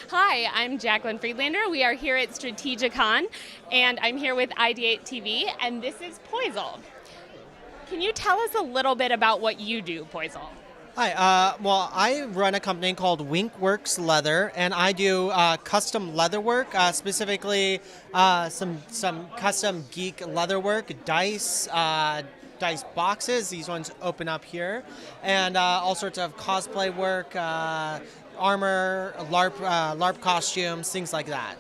Hi, I'm Jaclyn Friedlander. We are here at Strategicon, and I'm here with IdeateTV, and this is Poisal. Can you tell us a little bit about what you do, Poisal? Hi, well, I run a company called Winkworks Leather, and I do custom leather work, specifically some custom geek leather work, dice boxes. These ones open up here, and all sorts of cosplay work, armor, LARP costumes, things like that.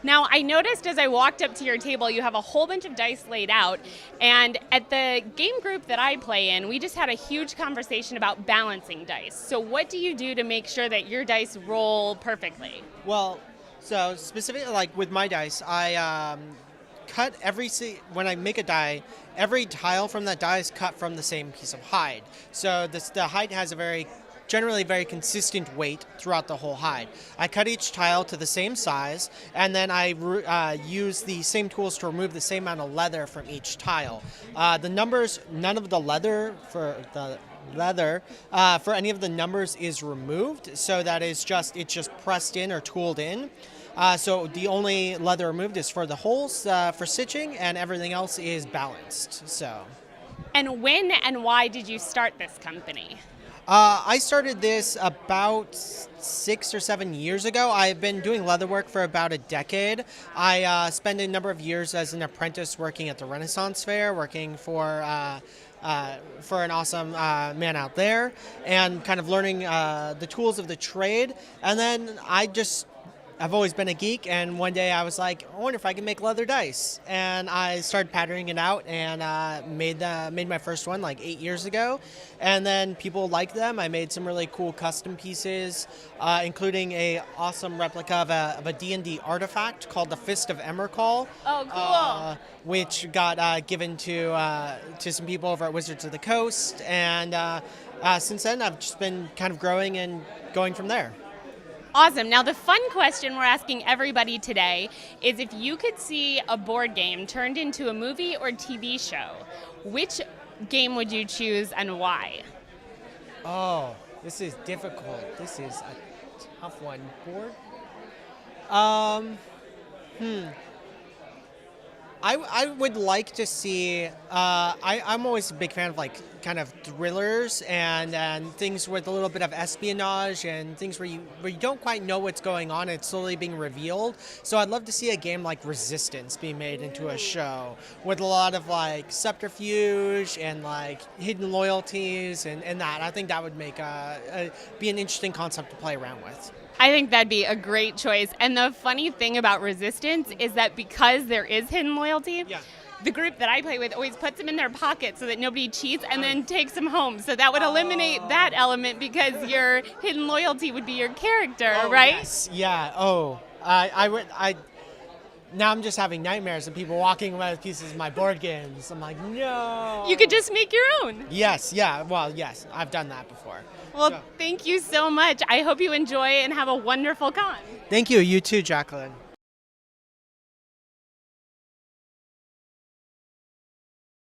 Now, I noticed as I walked up to your table, you have a whole bunch of dice laid out, and at the game group that I play in, we just had a huge conversation about balancing dice. So what do you do to make sure that your dice roll perfectly? Well, so specifically, like with my dice, I cut when I make a die, every tile from that die is cut from the same piece of hide. So the hide has a generally very consistent weight throughout the whole hide. I cut each tile to the same size, and then I use the same tools to remove the same amount of leather from each tile. The numbers, none of the leather for any of the numbers is removed, so that it's just pressed in or tooled in. So the only leather removed is for the holes for stitching, and everything else is balanced. So. And when and why did you start this company? I started this about 6 or 7 years ago. I've been doing leather work for about a decade. I spent a number of years as an apprentice working at the Renaissance Fair, working for an awesome man out there, and kind of learning the tools of the trade. And then I've always been a geek, and one day I was like, I wonder if I can make leather dice. And I started patterning it out and made my first one like 8 years ago. And then people liked them. I made some really cool custom pieces, including a awesome replica of a D&D artifact called the Fist of Emrakul. Oh, cool. Which got given to some people over at Wizards of the Coast. And since then, I've just been kind of growing and going from there. Awesome. Now, the fun question we're asking everybody today is if you could see a board game turned into a movie or TV show, which game would you choose and why? Oh, this is difficult. This is a tough one. Board? I would like to see, I'm always a big fan of like kind of thrillers and things with a little bit of espionage and things where you don't quite know what's going on and it's slowly being revealed. So I'd love to see a game like Resistance be made into a show with a lot of like subterfuge and like hidden loyalties and that. I think that would make be an interesting concept to play around with. I think that'd be a great choice. And the funny thing about Resistance is that because there is hidden loyalty, the group that I play with always puts them in their pocket so that nobody cheats and then takes them home. So that would eliminate that element because your hidden loyalty would be your character, right? Yes. Yeah. Oh, now I'm just having nightmares of people walking away with pieces of my board games. I'm like, no. You could just make your own. Yes. Yeah. Well, yes. I've done that before. Well, thank you so much. I hope you enjoy and have a wonderful con. Thank you. You too, Jaclyn.